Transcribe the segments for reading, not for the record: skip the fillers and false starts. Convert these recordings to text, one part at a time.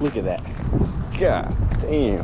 Look at that. God damn.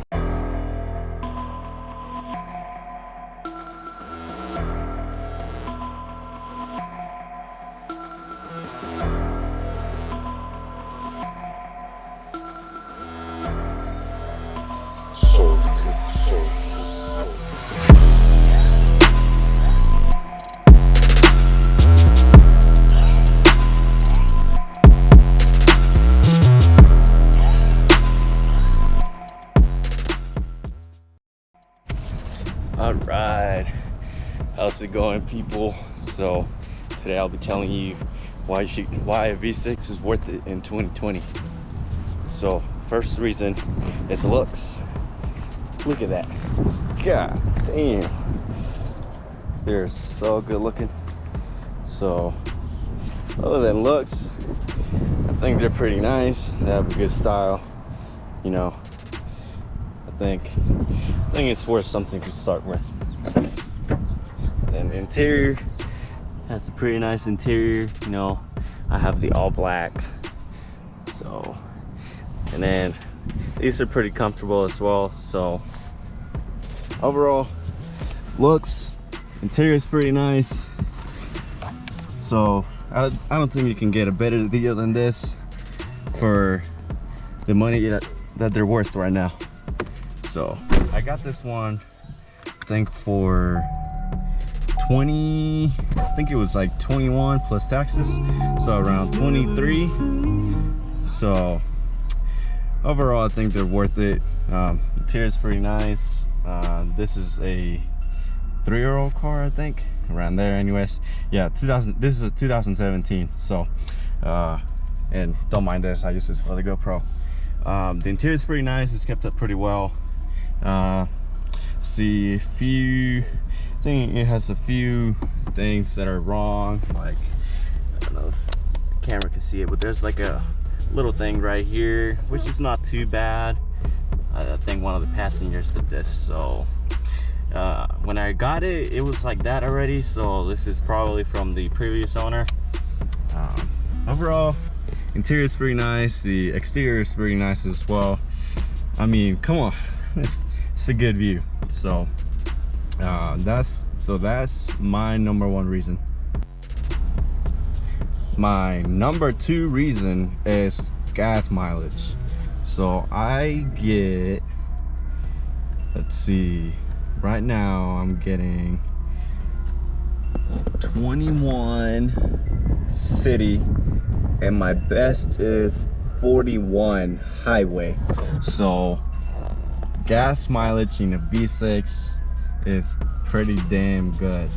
All right, how's it going, people? So today I'll be telling you why a V6 is worth it in 2020. So first reason is looks. Look at that. God damn, they're so good looking. So other than looks, I think they're pretty nice. They have a good style, you know. I think it's worth something to start with. And interior has a pretty nice interior, you know. I have the all black, so, and then these are pretty comfortable as well. So overall, looks, interior is pretty nice. So I don't think you can get a better deal than this for the money that they're worth right now. So I got this one, I think for 20, I think it was like 21 plus taxes, so around 23. So overall, I think they're worth it. Interior is pretty nice. This is a 3-year-old car, I think, around there. Anyways, yeah, this is a 2017. So and don't mind this, I use this for the GoPro. The interior is pretty nice. It's kept up pretty well. See, I think it has a few things that are wrong, like, I don't know if the camera can see it, but there's like a little thing right here, which is not too bad. I think one of the passengers did this. So when I got it, it was like that already. So this is probably from the previous owner. Overall, interior is pretty nice. The exterior is pretty nice as well. I mean, come on. It's a good view. So that's my number one reason. My number two reason is gas mileage. So I get, let's see, right now I'm getting 21 city and my best is 41 highway. So gas mileage in a V6 is pretty damn good.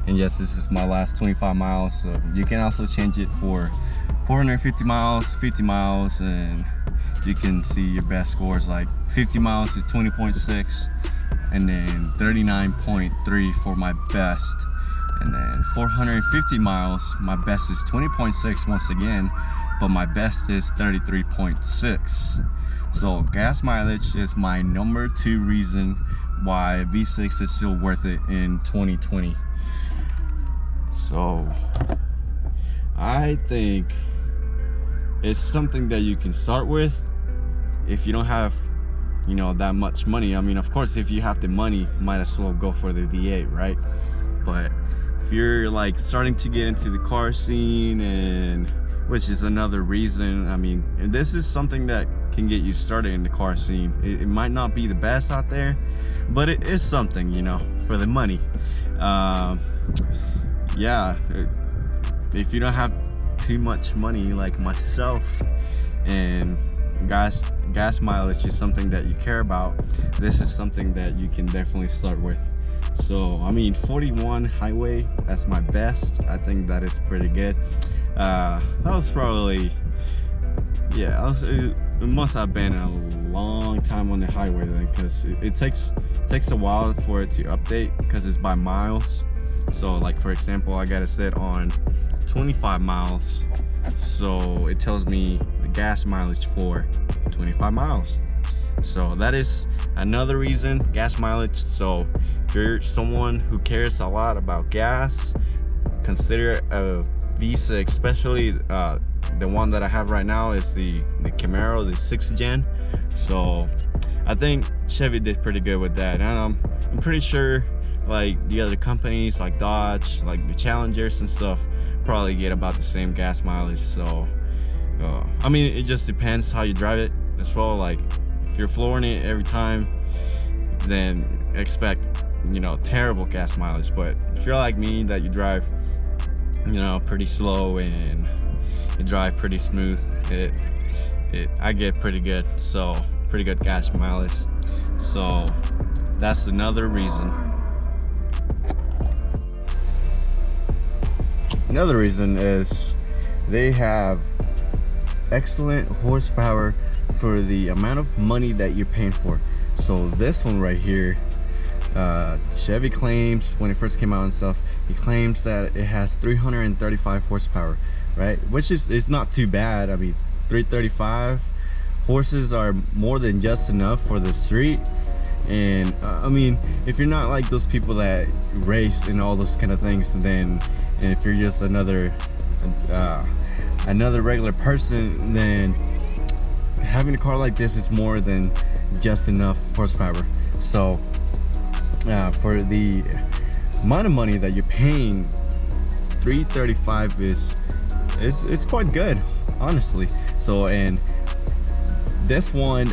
And yes, this is my last 25 miles, so you can also change it for 450 miles, 50 miles, and you can see your best scores. Like 50 miles is 20.6, and then 39.3 for my best. And then 450 miles, my best is 20.6 once again, but my best is 33.6. So gas mileage is my number two reason why V6 is still worth it in 2020. So I think it's something that you can start with if you don't have, you know, that much money. I mean, of course, if you have the money, might as well go for the V8, right? But if you're like starting to get into the car scene, and which is another reason, I mean, and this is something that can get you started in the car scene. It might not be the best out there, but it is something, you know, for the money. Yeah, if you don't have too much money like myself, and gas mileage is something that you care about, this is something that you can definitely start with. So I mean, 41 highway, that's my best. I think that is pretty good. That was probably, yeah, it must have been a long time on the highway then, because it takes a while for it to update because it's by miles. So like, for example, I got it set on 25 miles, so it tells me the gas mileage for 25 miles. So that is another reason, gas mileage. So if you're someone who cares a lot about gas, consider a V6, especially the one that I have right now is the Camaro, the 6th gen. So I think Chevy did pretty good with that, and I'm pretty sure like the other companies like Dodge, like the Challengers and stuff, probably get about the same gas mileage. So I mean, it just depends how you drive it as well. Like if you're flooring it every time, then expect, you know, terrible gas mileage. But if you're like me, that you drive, you know, pretty slow and you drive pretty smooth, I get pretty good. So pretty good gas mileage. So that's another reason. Another reason is they have excellent horsepower for the amount of money that you're paying for. So this one right here, Chevy claims, when it first came out and stuff, he claims that it has 335 horsepower, right? Which is not too bad. I mean, 335 horses are more than just enough for the street. And I mean, if you're not like those people that race and all those kind of things, then, and if you're just another regular person, then having a car like this is more than just enough horsepower. So for the amount of money that you're paying, 335 is quite good, honestly. So, and this one,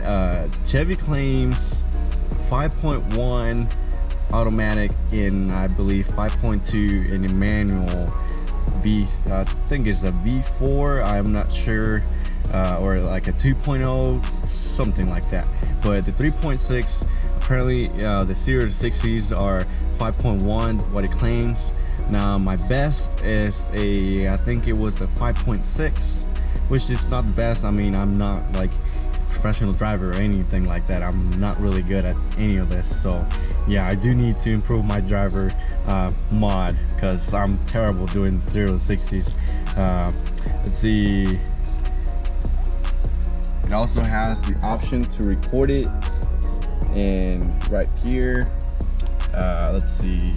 Chevy claims 5.1 automatic in, I believe, 5.2 in a manual I think it's a V4, I'm not sure, or like a 2.0, something like that. But the 3.6, apparently the 0 to 60s are 5.1, what it claims. Now my best is I think it was a 5.6, which is not the best. I mean, I'm not like professional driver or anything like that. I'm not really good at any of this. So yeah, I do need to improve my driver mod, because I'm terrible doing 0 to 60s. Let's see, it also has the option to record it, and right here, let's see,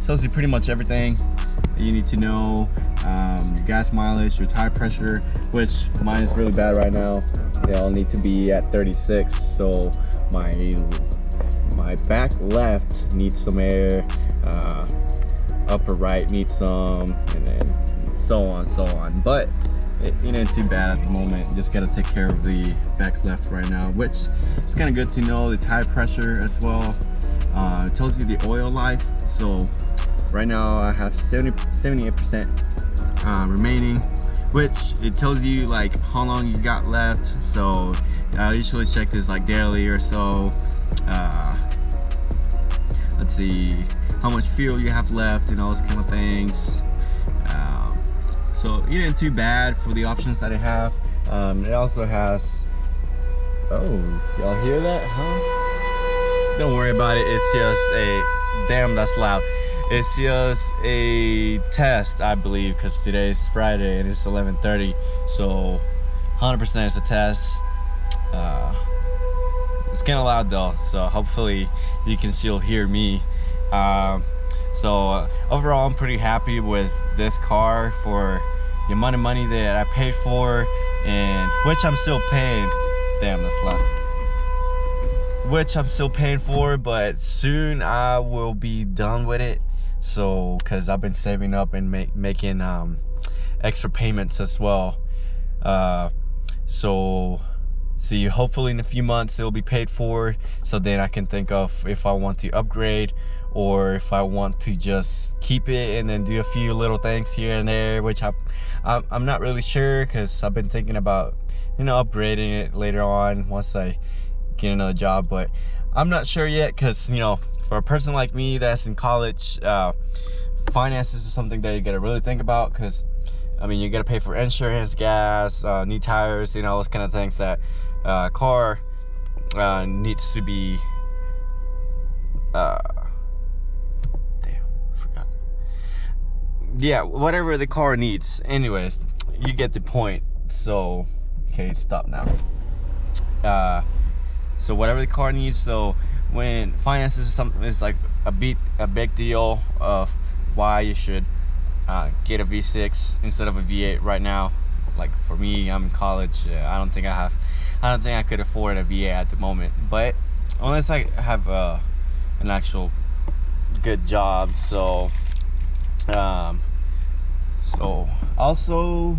tells you pretty much everything that you need to know. Your gas mileage, your tire pressure, which mine is really bad right now. They all need to be at 36. So my back left needs some air, upper right needs some, and then so on. But it ain't too bad at the moment. Just gotta take care of the back left right now, which is kind of good to know. The tire pressure as well. It tells you the oil life. So right now I have 78% remaining, which it tells you like how long you got left. So I usually check this like daily or so. Let's see how much fuel you have left and all those kind of things. So it ain't too bad for the options that I have. It also has, oh, y'all hear that, huh? Don't worry about it. It's just a, damn, that's loud. It's just a test, I believe, because today's Friday and it's 11:30. So 100% it's a test. It's kind of loud though, so hopefully you can still hear me. So overall, I'm pretty happy with this car for the amount of money that I paid for, and which I'm still paying. Damn, that's loud. Which I'm still paying for, but soon I will be done with it. So, because I've been saving up and making extra payments as well. So see, hopefully in a few months it'll be paid for, so then I can think of if I want to upgrade or if I want to just keep it and then do a few little things here and there, which I'm not really sure, because I've been thinking about, you know, upgrading it later on once I get another job. But I'm not sure yet, because, you know, for a person like me that's in college, finances is something that you gotta really think about, because I mean, you gotta pay for insurance, gas, new tires, you know, those kind of things that car needs to be damn, forgot. Yeah, whatever the car needs. Anyways, you get the point. So okay, stop now. So whatever the car needs. So when finances is something, is like a big deal of why you should get a V6 instead of a V8 right now. Like for me, I'm in college. I don't think I could afford a VA at the moment. But unless I have an actual good job. So also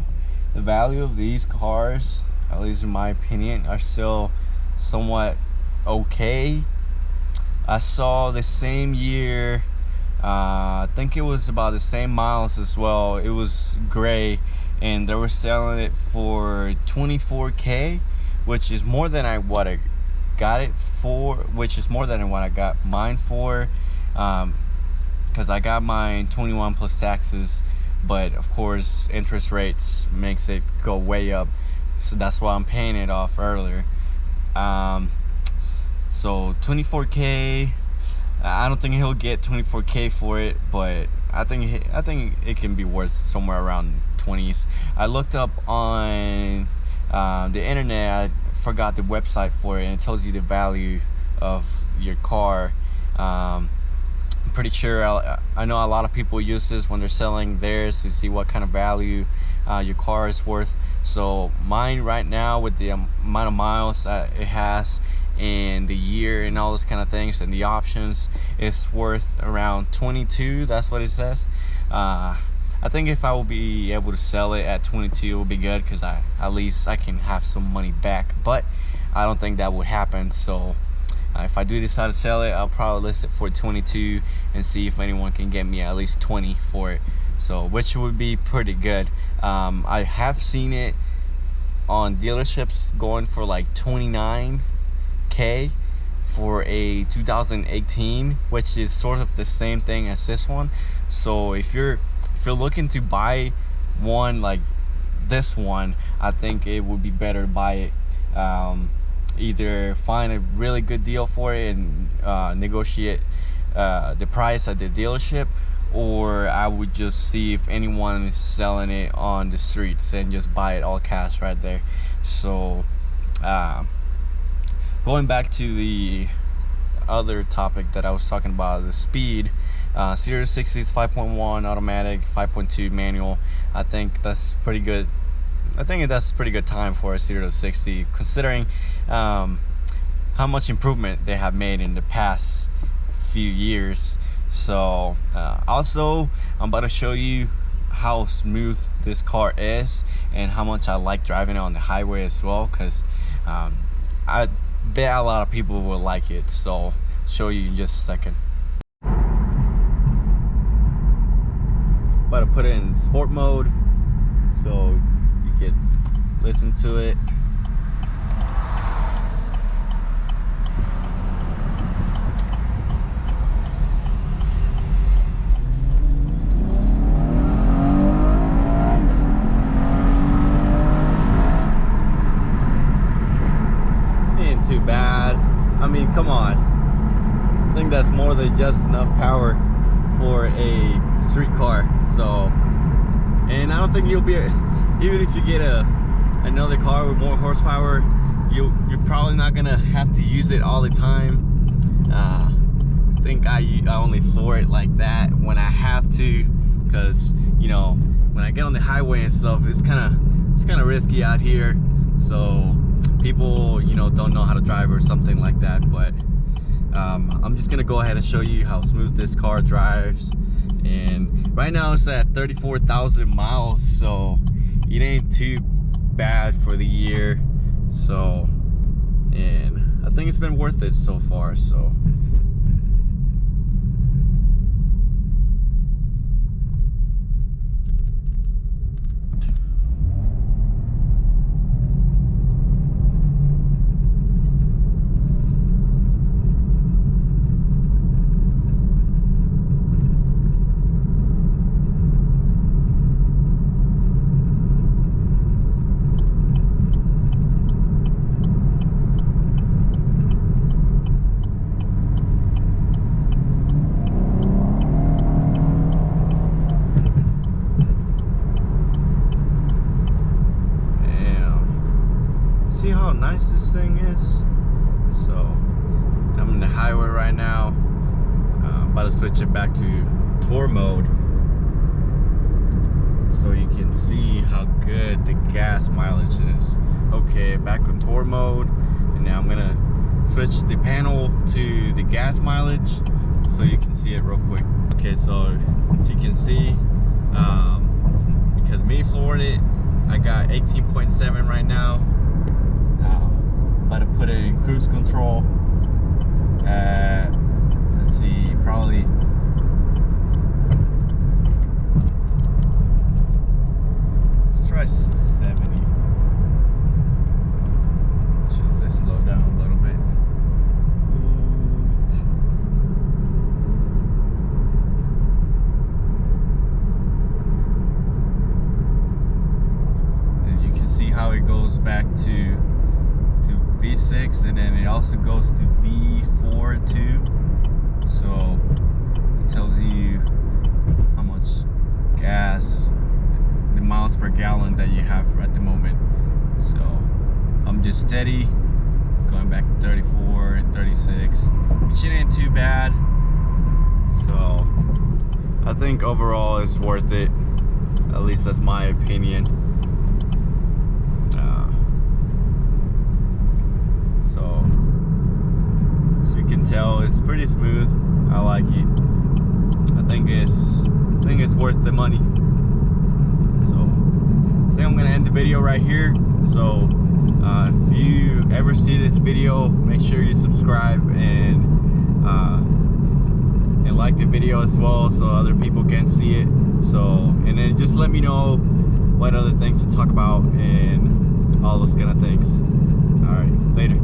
the value of these cars, at least in my opinion, are still somewhat okay. I saw the same year, I think it was about the same miles as well. It was gray, and they were selling it for $24K, which is more than what I got it for, which is more than what I got mine for, because I got mine 21 plus taxes, but of course interest rates makes it go way up, so that's why I'm paying it off earlier. So 24K, I don't think he'll get 24K for it, but I think it can be worth somewhere around 20s. I looked up on the internet. I forgot the website for it, and it tells you the value of your car. I'm pretty sure I know a lot of people use this when they're selling theirs to see what kind of value your car is worth. So mine right now, with the amount of miles it has and the year and all those kind of things and the options, it's worth around 22. That's what it says. I think if I will be able to sell it at 22, it will be good, because at least I can have some money back. But I don't think that would happen. So if I do decide to sell it, I'll probably list it for 22 and see if anyone can get me at least 20 for it. So which would be pretty good. I have seen it on dealerships going for like 29K for a 2018, which is sort of the same thing as this one. So if you're looking to buy one like this one, I think it would be better to buy it. Either find a really good deal for it and negotiate the price at the dealership, or I would just see if anyone is selling it on the streets and just buy it all cash right there. So going back to the other topic that I was talking about, the speed, 0 to 60 is 5.1 automatic, 5.2 manual. I think that's pretty good. I think that's pretty good time for a 0 to 60, considering how much improvement they have made in the past few years. So also, I'm about to show you how smooth this car is and how much I like driving it on the highway as well, because I bet a lot of people will like it. So I'll show you in just a second. About to put it in sport mode so you can listen to it. Ain't too bad. I mean, come on. I think that's more than just enough power for a street car. So, and I don't think you'll be, even if you get another car with more horsepower, you're probably not gonna have to use it all the time. I think I only floor it like that when I have to, because you know, when I get on the highway and stuff, it's kind of risky out here. So people, you know, don't know how to drive or something like that. But I'm just gonna go ahead and show you how smooth this car drives. And right now it's at 34,000 miles, so it ain't too bad for the year. So, and I think it's been worth it so far. So see how nice this thing is. So I'm in the highway right now. About to switch it back to tour mode. so you can see how good the gas mileage is. Okay, back on tour mode, and now I'm gonna switch the panel to the gas mileage so you can see it real quick. Okay, so you can see, because me floored it, I got 18.7 right now. About to put it in cruise control at, let's see, probably try 70. Let's slow down a little bit. And you can see how it goes back to V6, and then it also goes to V4 too. So it tells you how much gas, the miles per gallon that you have at the moment. So I'm just steady going back to 34 and 36, which it ain't too bad. So I think overall it's worth it. At least that's my opinion. So you can tell it's pretty smooth. I like it. I think it's worth the money. So I think I'm gonna end the video right here. So if you ever see this video, make sure you subscribe and like the video as well, so other people can see it. So, and then just let me know what other things to talk about and all those kind of things. All right, later.